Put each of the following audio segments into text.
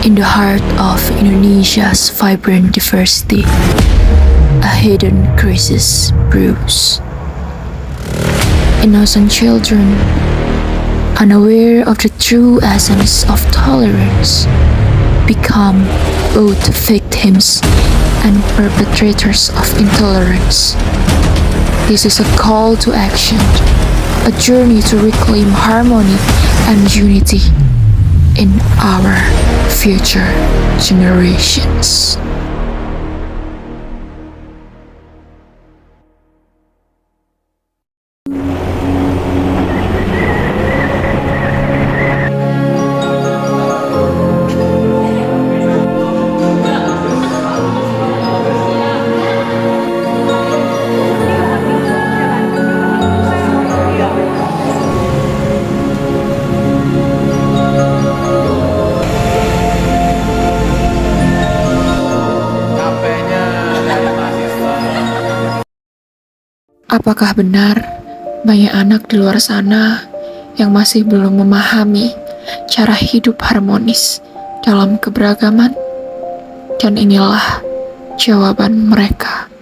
In the heart of Indonesia's vibrant diversity, a hidden crisis brews. Innocent children, unaware of the true essence of tolerance, become both victims and perpetrators of intolerance. This is a call to action, a journey to reclaim harmony and unity in our future generations. Apakah benar banyak anak di luar sana yang masih belum memahami cara hidup harmonis dalam keberagaman? Dan inilah jawaban mereka.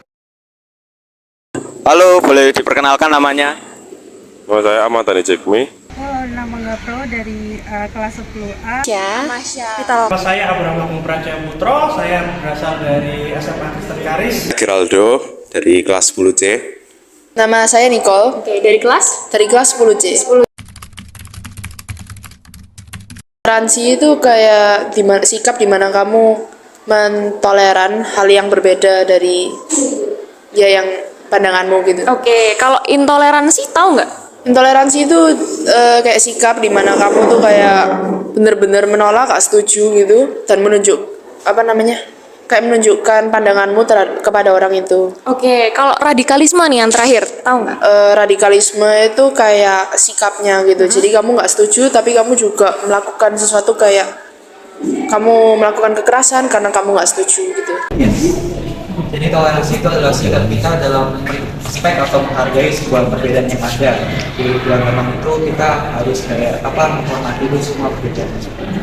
Halo, boleh diperkenalkan namanya? Nama saya Ahmad Dhani Jekmi. Nama Gapro dari kelas 10A. Nama saya Abraham Agung Praja Putro, saya berasal dari SMA Kristen Karis. Geraldo dari kelas 10C. Nama saya Nicole. Oke, dari kelas? Dari kelas 10C. Toleransi itu kayak sikap dimana kamu mentoleran hal yang berbeda dari yang pandanganmu gitu. Oke, kalau intoleransi tahu nggak? Intoleransi itu kayak sikap dimana kamu tuh kayak bener-bener menolak, gak setuju gitu, dan kayak menunjukkan pandanganmu kepada orang itu. Oke, kalau radikalisme nih yang terakhir, tahu nggak? Radikalisme itu kayak sikapnya gitu. Jadi kamu nggak setuju, tapi kamu juga melakukan sesuatu kayak kamu melakukan kekerasan karena kamu nggak setuju gitu. Yes. Jadi toleransi itu adalah sikap kita dalam respect atau menghargai sebuah perbedaan yang ada. Di dalam teman itu kita harus menghormati semua perbedaan.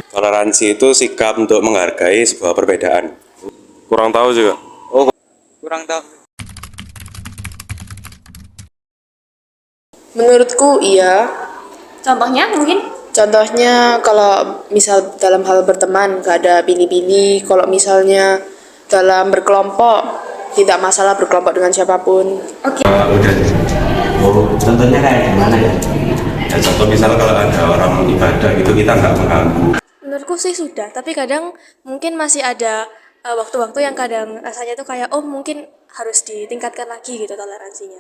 Toleransi itu sikap untuk menghargai sebuah perbedaan. Kurang tahu juga. Oh, kurang tahu. Menurutku iya. Contohnya mungkin? Contohnya kalau misal dalam hal berteman gak ada pilih-pilih. Kalau misalnya dalam berkelompok tidak masalah berkelompok dengan siapapun. Oke. Udah. Contohnya kayak gimana ya? Contoh misal kalau ada orang ibadah gitu kita nggak mengganggu. Menurutku sih sudah, tapi kadang mungkin masih ada waktu-waktu yang kadang rasanya tuh kayak mungkin harus ditingkatkan lagi gitu toleransinya.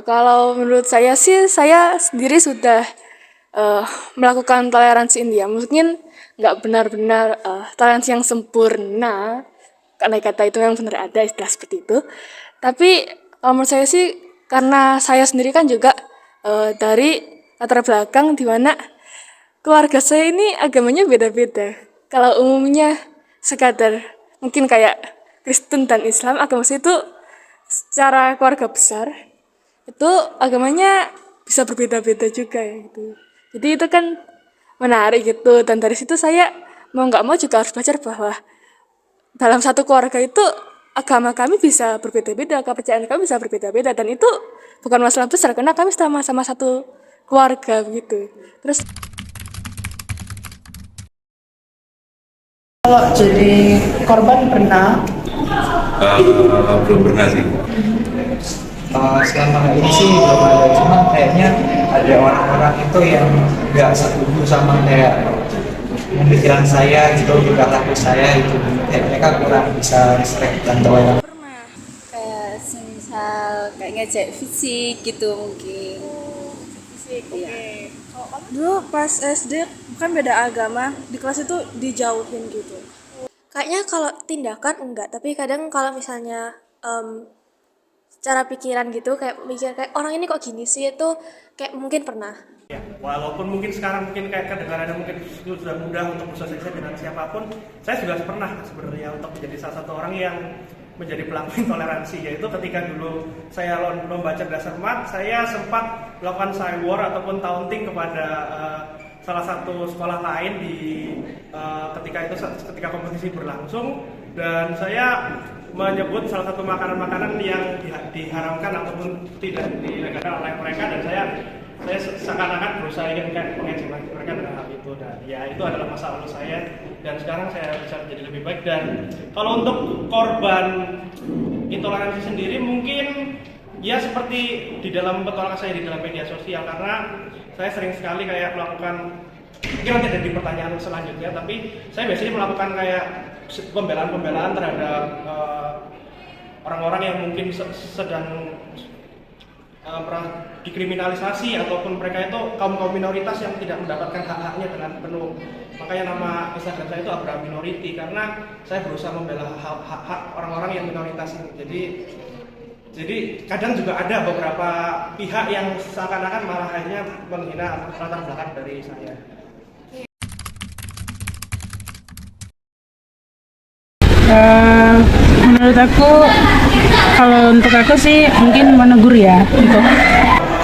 Kalau menurut saya sih, saya sendiri sudah melakukan toleransi ini ya. Mungkin nggak benar-benar toleransi yang sempurna, karena kata itu yang benar ada istilah seperti itu. Tapi kalau menurut saya sih, karena saya sendiri kan juga dari latar belakang di mana keluarga saya ini agamanya beda-beda. Kalau umumnya sekadar mungkin kayak Kristen dan Islam, agama saya itu secara keluarga besar itu agamanya bisa berbeda-beda juga ya gitu. Jadi itu kan menarik gitu, dan dari situ saya mau nggak mau juga harus belajar bahwa dalam satu keluarga itu agama kami bisa berbeda-beda, kepercayaan kami bisa berbeda-beda, dan itu bukan masalah besar karena kami sama-sama satu keluarga begitu. Terus Kalau jadi korban pernah? Belum pernah sih. Selama ini sih belum ada, cuman kayaknya ada orang-orang itu yang nggak setuju sama kayak pemikiran saya gitu, juga laku saya gitu. Kayak mereka kurang bisa respect dan toleran. Pernah kayak semisal kayak ngejek fisik gitu mungkin. Fisik, iya. Dulu pas SD kan beda agama, di kelas itu dijauhin gitu. Kayaknya kalau tindakan enggak, tapi kadang kalau misalnya secara pikiran gitu kayak mikir kayak orang ini kok gini sih, itu kayak mungkin pernah. Ya, walaupun mungkin sekarang mungkin kayak kedengarannya mungkin sudah mudah untuk bersosialisasi dengan siapapun, saya juga pernah sebenarnya untuk menjadi salah satu orang yang menjadi pelaku intoleransi, yaitu ketika dulu saya lomba cerdas cermat, saya sempat melakukan cywar ataupun taunting kepada salah satu sekolah lain di ketika kompetisi berlangsung, dan saya menyebut salah satu makanan-makanan yang diharamkan ataupun tidak dilegalkan oleh mereka, dan saya seakan-akan berusaha ingin kayak mengejek mereka dengan hal itu, dan ya itu adalah masa lalu saya, dan sekarang saya bisa menjadi lebih baik. Dan kalau untuk korban intoleransi sendiri mungkin ya seperti di dalam petualangan saya di dalam media sosial, karena saya sering sekali kayak melakukan, mungkin nanti ada di pertanyaan selanjutnya, tapi saya biasanya melakukan kayak pembelaan terhadap orang-orang yang mungkin sedang dikriminalisasi, ataupun mereka itu kaum minoritas yang tidak mendapatkan hak-haknya dengan penuh. Makanya nama Instagram saya itu Abraham Minority, karena saya berusaha membela hak-hak orang-orang yang minoritas ini. Jadi kadang juga ada beberapa pihak yang seakan-akan malah akhirnya menghina latar belakang dari saya. Menurut aku, kalau untuk aku sih mungkin menegur ya gitu.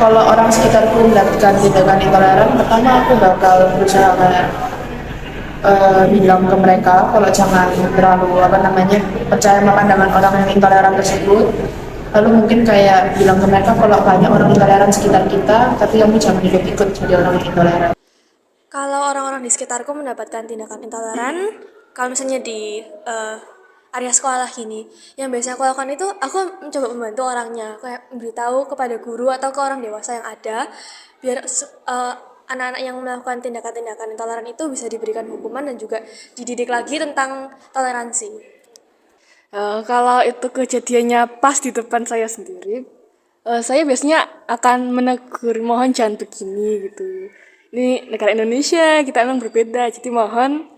Kalau orang sekitarku melakukan tindakan intoleran, pertama aku bakal berusaha kayak bilang ke mereka kalau jangan terlalu percaya sama pandangan orang yang intoleran tersebut. Lalu mungkin kayak bilang ke mereka kalau banyak orang intoleran sekitar kita, tapi kamu jangan ikut-ikut jadi orang yang intoleran. Kalau orang-orang di sekitarku mendapatkan tindakan intoleran, kalau misalnya di area sekolah gini, yang biasa aku lakukan itu aku mencoba membantu orangnya, kayak memberitahu kepada guru atau ke orang dewasa yang ada, biar anak-anak yang melakukan tindakan-tindakan intoleran itu bisa diberikan hukuman dan juga dididik lagi tentang toleransi. Kalau itu kejadiannya pas di depan saya sendiri, saya biasanya akan menegur, mohon jangan begini gitu. Ini negara Indonesia, kita emang berbeda, jadi mohon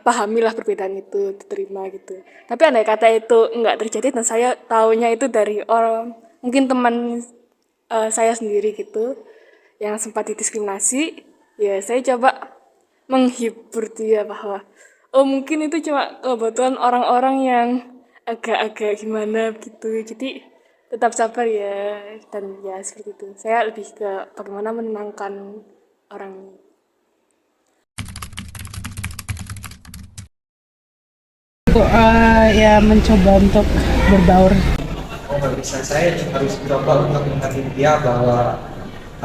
pahamilah perbedaan itu, diterima gitu. Tapi andai kata itu enggak terjadi dan saya taunya itu dari orang, mungkin teman saya sendiri gitu, yang sempat didiskriminasi, ya saya coba menghibur dia bahwa oh mungkin itu cuma kebetulan orang-orang yang agak-agak gimana gitu, jadi tetap sabar ya, dan ya seperti itu. Saya lebih ke bagaimana menenangkan orang. Ya mencoba untuk berbaur. Nggak bisa, saya harus coba untuk mengingatkan dia bahwa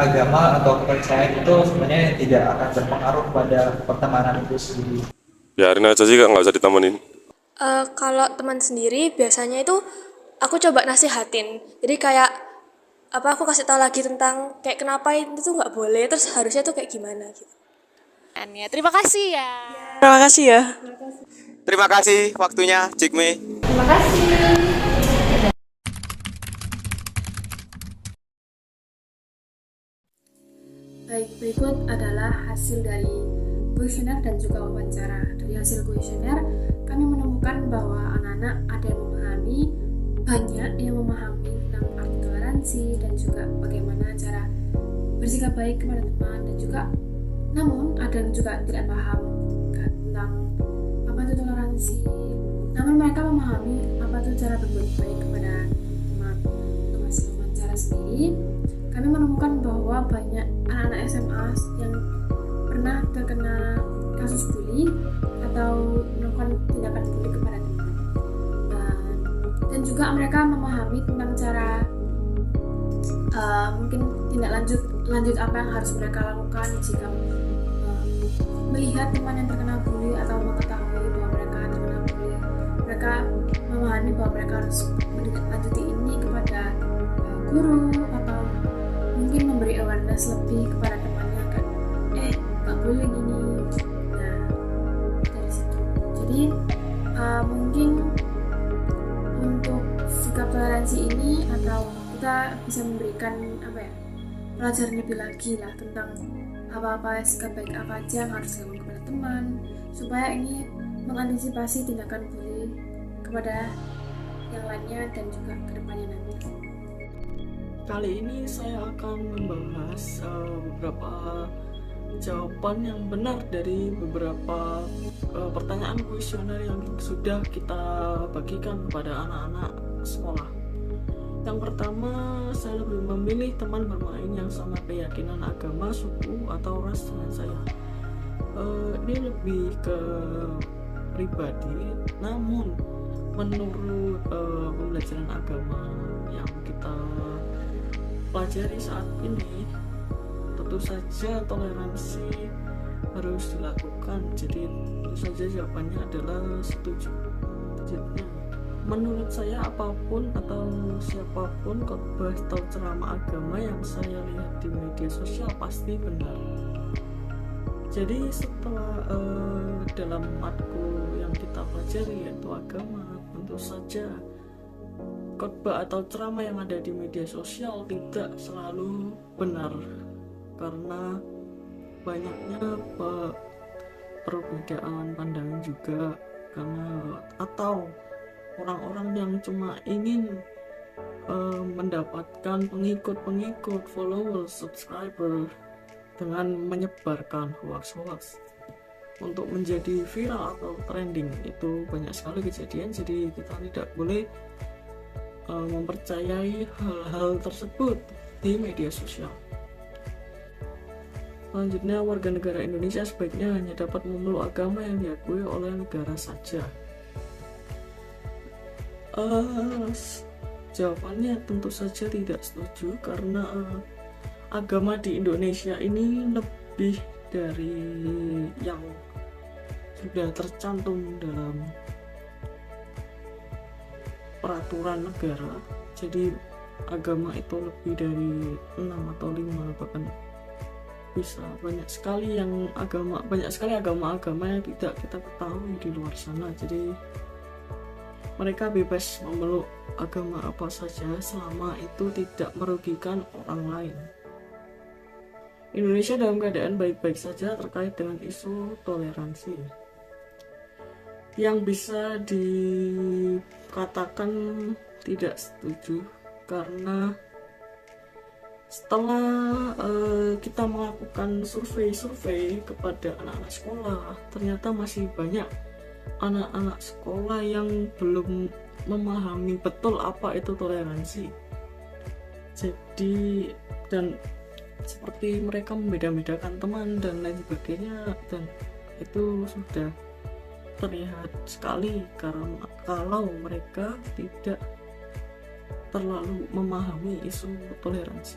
agama atau kepercayaan itu sebenarnya tidak akan berpengaruh pada pertemanan itu sendiri. Biarin aja sih, nggak usah ditemenin. Kalau teman sendiri biasanya itu aku coba nasihatin, jadi kayak aku kasih tahu lagi tentang kayak kenapa itu tuh nggak boleh, terus harusnya tuh kayak gimana gitu. Terima kasih ya. Terima kasih ya. Terima kasih waktunya, Cikmi. Terima kasih. Baik, berikut adalah hasil dari kuesioner dan juga wawancara. Dari hasil kuesioner, kami menemukan bahwa anak-anak ada yang banyak yang memahami tentang arti toleransi dan juga bagaimana cara bersikap baik kepada teman, dan juga namun ada yang juga tidak paham tentang apa itu toleransi. Namun mereka memahami apa itu cara berbuat baik kepada teman. Untuk hasil wawancara sendiri, kami menemukan bahwa banyak anak-anak SMA yang pernah terkena kasus bully atau melakukan tindakan bully kepada teman, dan juga mereka memahami tentang cara mungkin tindak lanjut apa yang harus mereka lakukan jika melihat teman yang terkena bully atau mengetahui bahwa mereka terkena bully. Mereka memahami bahwa mereka harus menindaklanjuti ini kepada guru atau mungkin memberi awareness lebih kepada temannya kan, nggak boleh gini. Nah, dari situ. Jadi mungkin untuk sikap toleransi ini, atau kita bisa memberikan pelajaran lebih lagi lah tentang apa-apa sikap baik apa aja yang harus dilakukan kepada teman, supaya ini mengantisipasi tindakan bully kepada yang lainnya dan juga kedepannya nanti. Kali ini saya akan membahas beberapa jawaban yang benar dari beberapa pertanyaan kuesioner yang sudah kita bagikan kepada anak-anak sekolah. Yang pertama, saya lebih memilih teman bermain yang sama keyakinan agama, suku, atau ras dengan saya. ini lebih ke pribadi, namun menurut pembelajaran agama yang kita pelajari saat ini, tentu saja toleransi harus dilakukan. Jadi tentu saja jawabannya adalah setuju. Jadi, menurut saya apapun atau siapapun khotbah atau ceramah agama yang saya lihat di media sosial pasti benar. Jadi setelah dalam matkul yang kita pelajari yaitu agama, tentu saja khotbah atau ceramah yang ada di media sosial tidak selalu benar, karena banyaknya perbedaan pandangan juga, karena atau orang-orang yang cuma ingin mendapatkan pengikut, followers, subscriber dengan menyebarkan hoax untuk menjadi viral atau trending. Itu banyak sekali kejadian, jadi kita tidak boleh mempercayai hal-hal tersebut di media sosial. Selanjutnya, warga negara Indonesia sebaiknya hanya dapat memeluk agama yang diakui oleh negara saja. Jawabannya tentu saja tidak setuju, karena agama di Indonesia ini lebih dari yang sudah tercantum dalam peraturan negara. Jadi agama itu lebih dari 6 atau 5, bahkan bisa banyak sekali agama-agama yang tidak kita ketahui di luar sana. Jadi mereka bebas memeluk agama apa saja selama itu tidak merugikan orang lain. Indonesia dalam keadaan baik-baik saja terkait dengan isu toleransi. Yang bisa dikatakan tidak setuju karena setelah kita melakukan survei kepada anak-anak sekolah, ternyata masih banyak anak-anak sekolah yang belum memahami betul apa itu toleransi. Jadi, dan seperti mereka membeda-bedakan teman dan lain sebagainya, dan itu sudah terlihat sekali karena kalau mereka tidak terlalu memahami isu toleransi.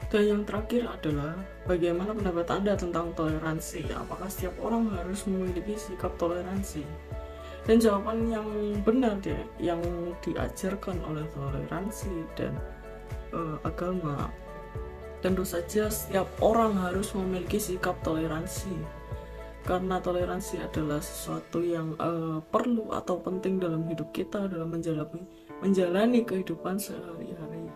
Dan yang terakhir adalah bagaimana pendapat Anda tentang toleransi? Apakah setiap orang harus memiliki sikap toleransi? Dan jawaban yang benar yang diajarkan oleh toleransi dan agama, tentu saja setiap orang harus memiliki sikap toleransi, karena toleransi adalah sesuatu yang perlu atau penting dalam hidup kita, dalam menjalani kehidupan sehari-hari.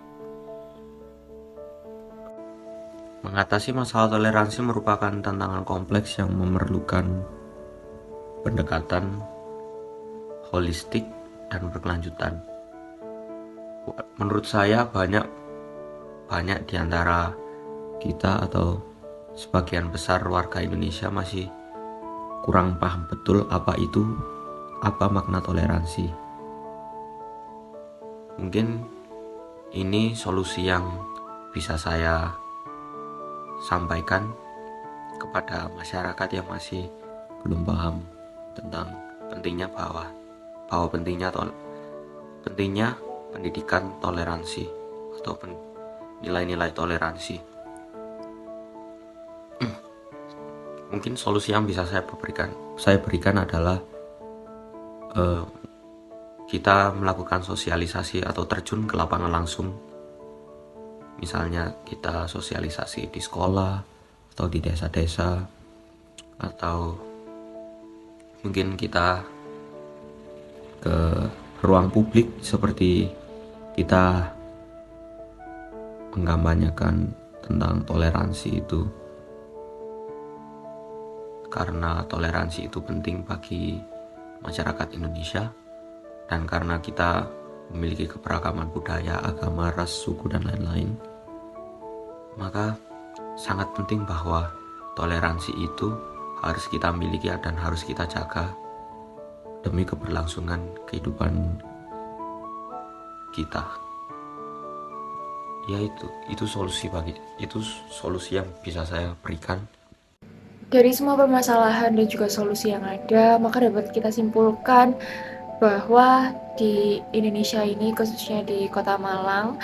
Mengatasi masalah toleransi merupakan tantangan kompleks yang memerlukan pendekatan holistik dan berkelanjutan. Menurut saya banyak di antara kita atau sebagian besar warga Indonesia masih kurang paham betul apa makna toleransi. Mungkin ini solusi yang bisa saya sampaikan kepada masyarakat yang masih belum paham tentang pentingnya pentingnya pendidikan toleransi atau nilai-nilai toleransi. Mungkin solusi yang bisa saya berikan adalah kita melakukan sosialisasi atau terjun ke lapangan langsung. Misalnya kita sosialisasi di sekolah atau di desa-desa, atau mungkin kita ke ruang publik seperti kita mengkampanyekan tentang toleransi itu, karena toleransi itu penting bagi masyarakat Indonesia, dan karena kita memiliki keberagaman budaya, agama, ras, suku, dan lain-lain, maka sangat penting bahwa toleransi itu harus kita miliki dan harus kita jaga demi keberlangsungan kehidupan kita. Ya itu solusi yang bisa saya berikan. Dari semua permasalahan dan juga solusi yang ada, maka dapat kita simpulkan bahwa di Indonesia ini, khususnya di Kota Malang,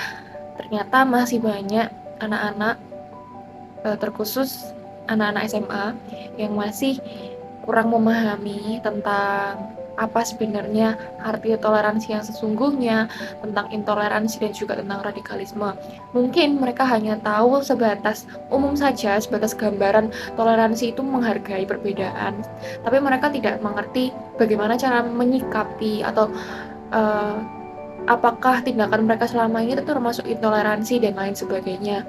ternyata masih banyak anak-anak, terkhusus anak-anak SMA, yang masih kurang memahami tentang apa sebenarnya arti toleransi yang sesungguhnya, tentang intoleransi dan juga tentang radikalisme. Mungkin mereka hanya tahu sebatas umum saja, sebatas gambaran toleransi itu menghargai perbedaan, tapi mereka tidak mengerti bagaimana cara menyikapi atau apakah tindakan mereka selama ini itu termasuk intoleransi dan lain sebagainya.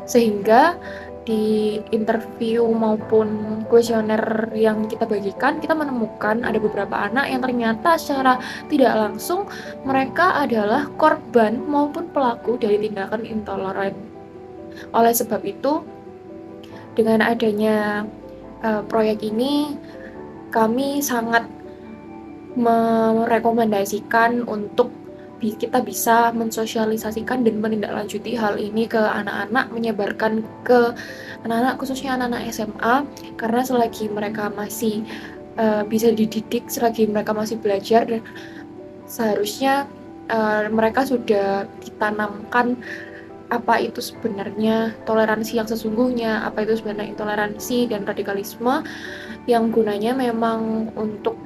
Sehingga di interview maupun kuesioner yang kita bagikan, kita menemukan ada beberapa anak yang ternyata secara tidak langsung mereka adalah korban maupun pelaku dari tindakan intoleran. Oleh sebab itu, dengan adanya proyek ini, kami sangat merekomendasikan untuk kita bisa mensosialisasikan dan menindaklanjuti hal ini ke anak-anak, menyebarkan ke anak-anak, khususnya anak-anak SMA, karena selagi mereka masih bisa dididik, selagi mereka masih belajar, dan seharusnya mereka sudah ditanamkan apa itu sebenarnya toleransi yang sesungguhnya, apa itu sebenarnya intoleransi dan radikalisme, yang gunanya memang untuk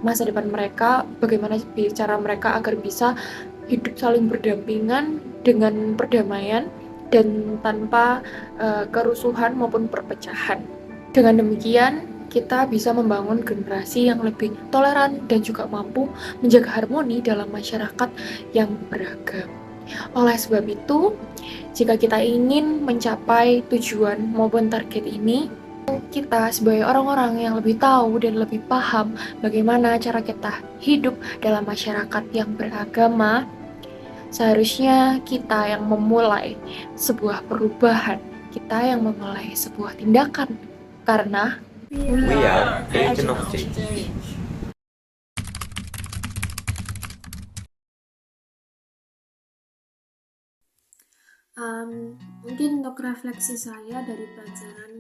masa depan mereka, bagaimana cara mereka agar bisa hidup saling berdampingan dengan perdamaian dan tanpa kerusuhan maupun perpecahan. Dengan demikian, kita bisa membangun generasi yang lebih toleran dan juga mampu menjaga harmoni dalam masyarakat yang beragam. Oleh sebab itu, jika kita ingin mencapai tujuan maupun target ini, kita sebagai orang-orang yang lebih tahu dan lebih paham bagaimana cara kita hidup dalam masyarakat yang beragama, seharusnya kita yang memulai sebuah perubahan, kita yang memulai sebuah tindakan, karena We are agent of change. Mungkin untuk refleksi saya dari pelajaran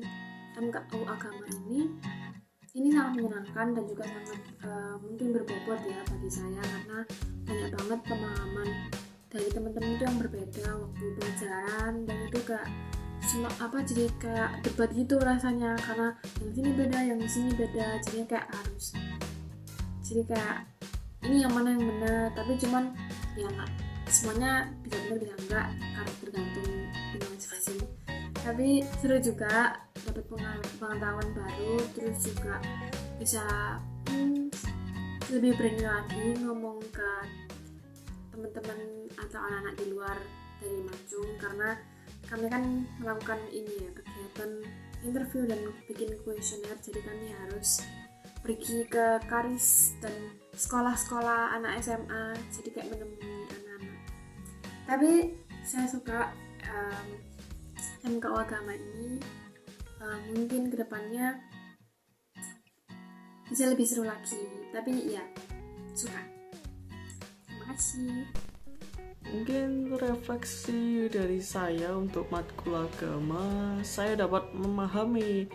MKU agama ini sangat menyenangkan dan juga sangat mungkin berbobot ya bagi saya, karena banyak banget pemahaman dari teman-teman itu yang berbeda waktu pelajaran, dan itu kayak jadi kayak debat gitu rasanya, karena yang sini beda, yang sini beda, jadinya kayak harus ini yang mana yang benar, tapi cuman ya nggak semuanya bisa benar bisa enggak, karena tergantung dengan masing-masing. Tapi seru juga, dapat pengetahuan baru, terus juga bisa lebih berani lagi ngomong ke teman-teman atau anak-anak di luar dari Majung, karena kami kan melakukan kegiatan interview dan bikin kuesioner, jadi kami harus pergi ke Karis dan sekolah-sekolah anak SMA, jadi kayak menemui anak-anak. Tapi saya suka MKU agama ini, mungkin kedepannya bisa lebih seru lagi, tapi ya suka. Terima kasih. Mungkin refleksi dari saya untuk matkul agama, saya dapat memahami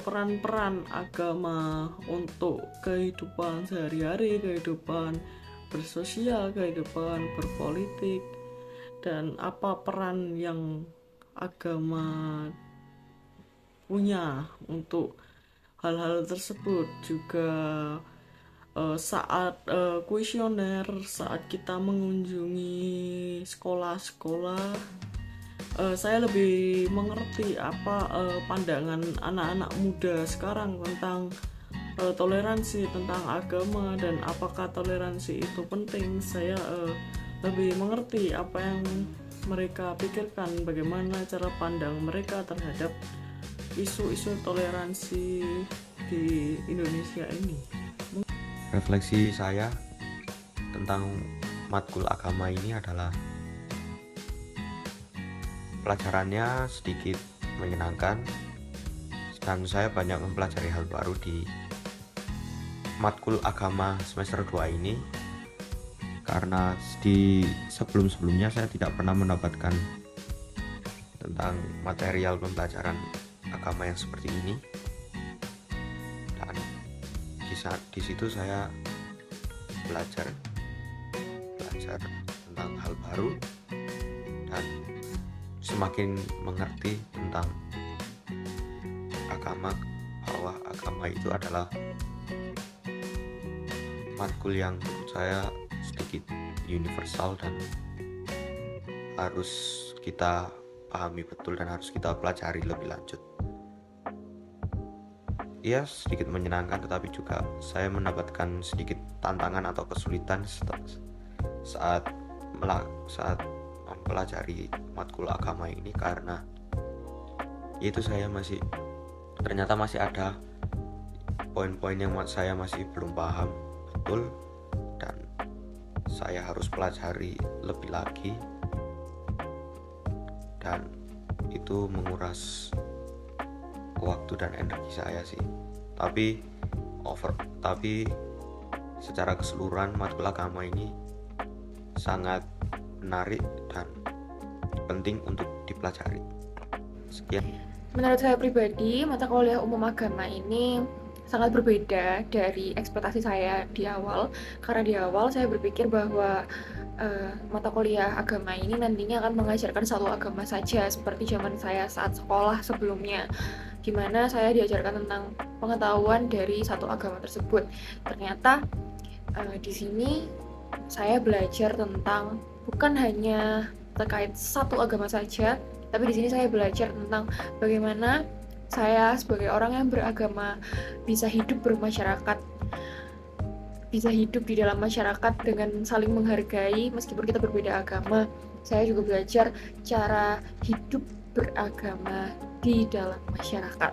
peran-peran agama untuk kehidupan sehari-hari, kehidupan bersosial, kehidupan berpolitik, dan apa peran yang agama punya untuk hal-hal tersebut. Juga saat kuesioner, saat kita mengunjungi sekolah-sekolah, saya lebih mengerti apa pandangan anak-anak muda sekarang tentang toleransi, tentang agama, dan apakah toleransi itu penting. Saya lebih mengerti apa yang mereka pikirkan, bagaimana cara pandang mereka terhadap isu-isu toleransi di Indonesia ini. Refleksi saya tentang matkul agama ini adalah pelajarannya sedikit menyenangkan, dan saya banyak mempelajari hal baru di matkul agama semester 2 ini, karena di sebelum-sebelumnya saya tidak pernah mendapatkan tentang material pembelajaran agama yang seperti ini. di situ saya belajar tentang hal baru dan semakin mengerti tentang agama, bahwa agama itu adalah matkul yang menurut saya sedikit universal dan harus kita pahami betul dan harus kita pelajari lebih lanjut. Iya, sedikit menyenangkan, tetapi juga saya mendapatkan sedikit tantangan atau kesulitan saat mempelajari matkul agama ini, karena itu ternyata masih ada poin-poin yang saya masih belum paham betul dan saya harus pelajari lebih lagi, dan itu menguras waktu dan energi saya sih. Tapi secara keseluruhan matkul agama ini sangat menarik dan penting untuk dipelajari. Sekian. Menurut saya pribadi, mata kuliah umum agama ini sangat berbeda dari ekspektasi saya di awal. Karena di awal saya berpikir bahwa mata kuliah agama ini nantinya akan mengajarkan satu agama saja, seperti zaman saya saat sekolah sebelumnya, di mana saya diajarkan tentang pengetahuan dari satu agama tersebut. Ternyata di sini saya belajar tentang bukan hanya terkait satu agama saja, tapi di sini saya belajar tentang bagaimana saya sebagai orang yang beragama bisa hidup bermasyarakat, bisa hidup di dalam masyarakat dengan saling menghargai meskipun kita berbeda agama. Saya juga belajar cara hidup beragama di dalam masyarakat.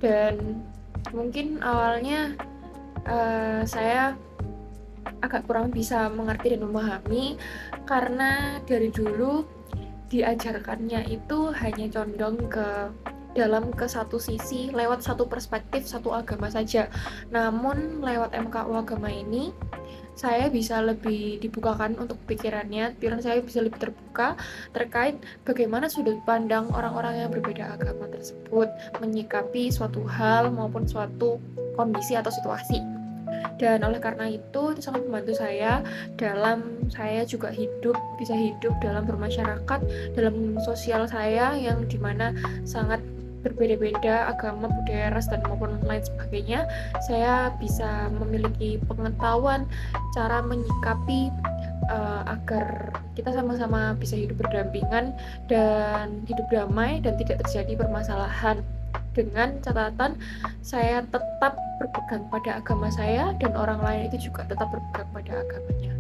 Dan mungkin awalnya saya agak kurang bisa mengerti dan memahami, karena dari dulu diajarkannya itu hanya condong ke satu sisi, lewat satu perspektif, satu agama saja. Namun lewat MKU agama ini saya bisa lebih dibukakan untuk pikiran saya bisa lebih terbuka terkait bagaimana sudut pandang orang-orang yang berbeda agama tersebut menyikapi suatu hal maupun suatu kondisi atau situasi. Dan oleh karena itu sangat membantu saya dalam saya juga bisa hidup dalam bermasyarakat, dalam sosial saya yang dimana sangat berbeda-beda agama, budaya, ras, dan maupun lain sebagainya. Saya bisa memiliki pengetahuan cara menyikapi agar kita sama-sama bisa hidup berdampingan dan hidup damai dan tidak terjadi permasalahan. Dengan catatan saya tetap berpegang pada agama saya dan orang lain itu juga tetap berpegang pada agamanya.